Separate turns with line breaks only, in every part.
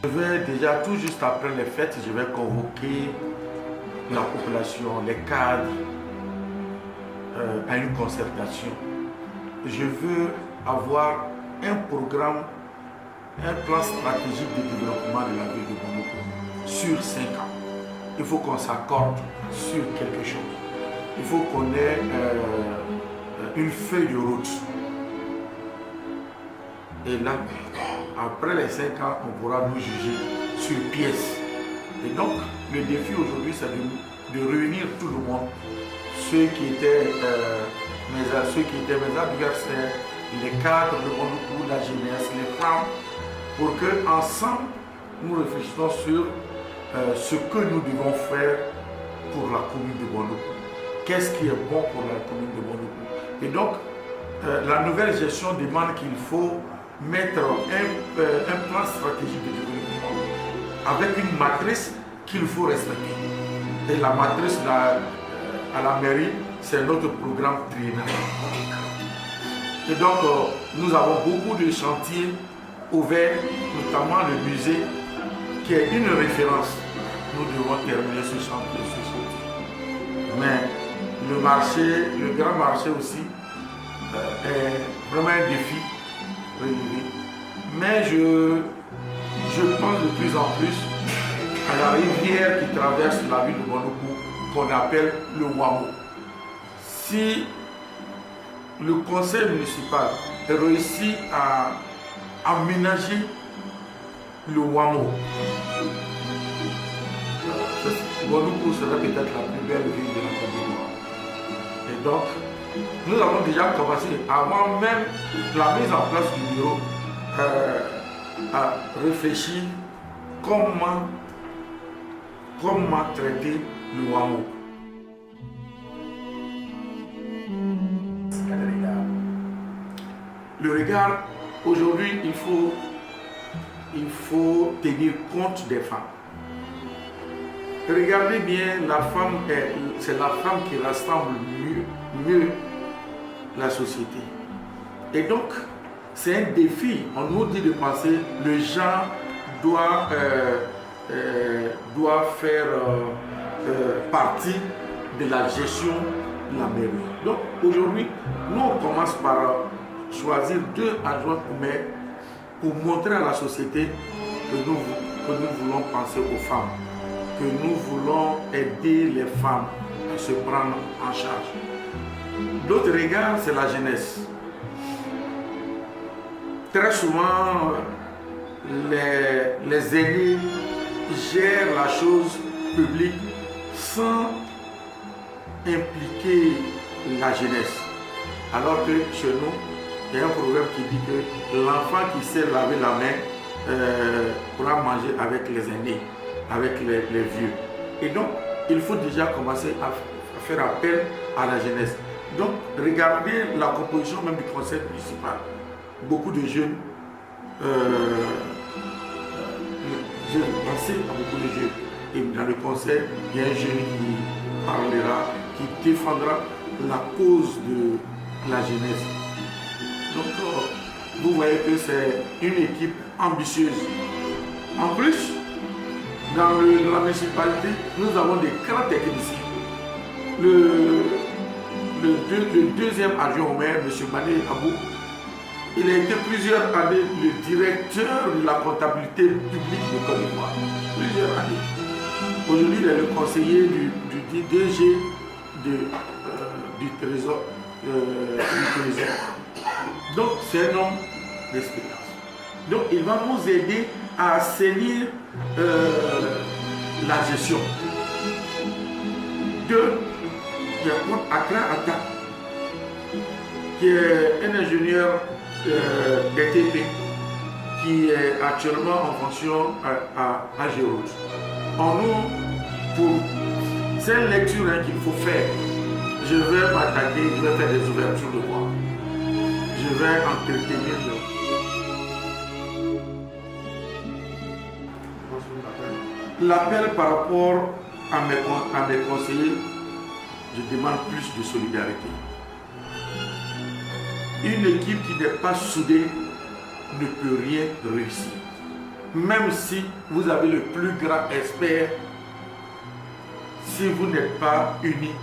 Je vais déjà, tout juste après les fêtes, je vais convoquer la population, les cadres, à une concertation. Je veux avoir un programme, un plan stratégique de développement de la ville de Bonoko sur 5 ans. Il faut qu'on s'accorde sur quelque chose. Il faut qu'on ait une feuille de route. Et là, après les 5 ans, on pourra nous juger sur pièce. Et donc, le défi aujourd'hui, c'est de réunir tout le monde, ceux qui étaient mes adversaires, les cadres de Bonoko, la jeunesse, les femmes, pour qu'ensemble, nous réfléchissions sur ce que nous devons faire pour la commune de Bonoko. Qu'est-ce qui est bon pour la commune de Bonoko? Et donc, la nouvelle gestion demande qu'il faut mettre un plan stratégique de développement avec une matrice qu'il faut respecter. Et la matrice à la mairie, c'est notre programme triennal. Et donc, nous avons beaucoup de chantiers ouverts, notamment le musée, qui est une référence. Nous devons terminer ce chantier. Mais le marché, le grand marché aussi, est vraiment un défi relevé. Mais je pense de plus en plus à la rivière qui traverse la ville de Bonoko, qu'on appelle le Wamo. Si le conseil municipal réussit à aménager le Wamo, Bonoko sera peut-être la plus belle ville de la Côte d'Ivoire. Et donc, nous avons déjà commencé, avant même la mise en place du bureau, à réfléchir comment traiter le Wamo. Le regard, aujourd'hui, il faut tenir compte des femmes. Regardez bien, c'est la femme qui rassemble mieux la société. Et donc, c'est un défi. On nous dit de penser, le genre doit faire partie de la gestion de la mairie. Donc, aujourd'hui, nous, on commence par choisir 2 adjoints au maire pour montrer à la société que nous voulons penser aux femmes, que nous voulons aider les femmes à se prendre en charge. L'autre regard, c'est la jeunesse. Très souvent, les aînés gèrent la chose publique sans impliquer la jeunesse. Alors que chez nous, il y a un proverbe qui dit que l'enfant qui sait laver la main pourra manger avec les aînés, avec les vieux. Et donc, il faut déjà commencer à faire appel à la jeunesse. Donc, regardez la composition même du conseil municipal. Beaucoup de jeunes, pensez à beaucoup de jeunes. Et dans le conseil, il y a un jeune qui parlera, qui défendra la cause de la jeunesse. Donc, vous voyez que c'est une équipe ambitieuse. En plus, dans la municipalité, nous avons des grands techniciens. Le deuxième adjoint au maire, M. Mané Abou, il a été plusieurs années le directeur de la comptabilité publique de Côte d'Ivoire. Plusieurs années. Aujourd'hui, il est le conseiller du DG du Trésor. Donc, c'est un homme d'expérience. Donc, il va nous aider à assainir la gestion. 2, il y a Akra Atta, qui est un ingénieur DTP, qui est actuellement en fonction à Géroute. C'est une lecture qu'il faut faire. Je vais m'attaquer, je vais faire des ouvertures de voie. Je vais entretenir l'appel par rapport à mes conseillers, je demande plus de solidarité. Une équipe qui n'est pas soudée ne peut rien réussir. Même si vous avez le plus grand expert, si vous n'êtes pas unis,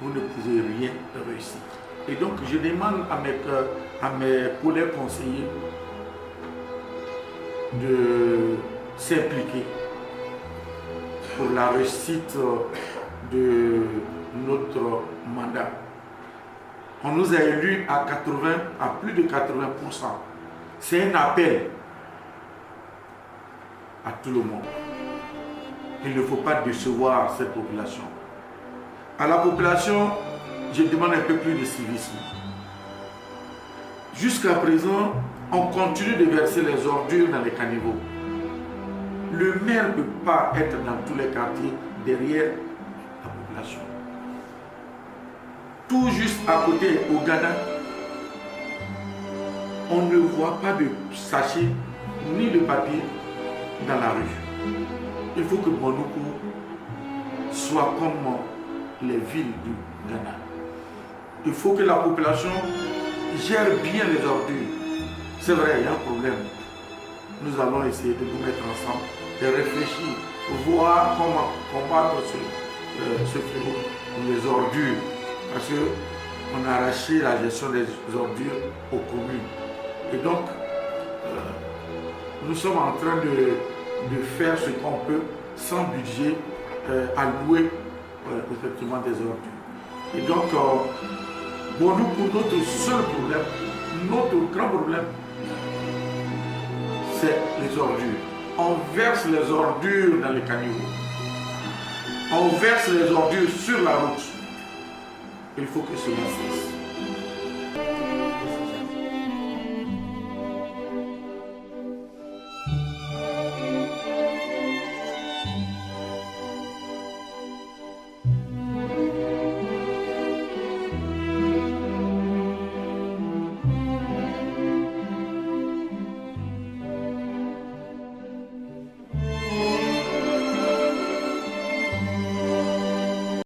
vous ne pouvez rien réussir. Et donc, je demande à mes collègues conseillers de s'impliquer pour la réussite de notre mandat. On nous a élus à plus de 80%. C'est un appel à tout le monde. Il ne faut pas décevoir cette population. À la population, je demande un peu plus de civisme. Jusqu'à présent, on continue de verser les ordures dans les caniveaux. Le maire ne peut pas être dans tous les quartiers derrière la population. Tout juste à côté, au Ghana, on ne voit pas de sachets ni de papier dans la rue. Il faut que Monoukou soit comme les villes du Ghana. Il faut que la population gère bien les ordures. C'est vrai, il y a un problème. Nous allons essayer de nous mettre ensemble, de réfléchir, voir comment combattre ce fléau, les ordures. Parce qu'on a arraché la gestion des ordures aux communes. Et donc, nous sommes en train de faire ce qu'on peut sans budget alloué effectivement des ordures. Et donc, pour notre seul problème, notre grand problème, c'est les ordures. On verse les ordures dans les caniveaux. On verse les ordures sur la route. Il faut que cela cesse.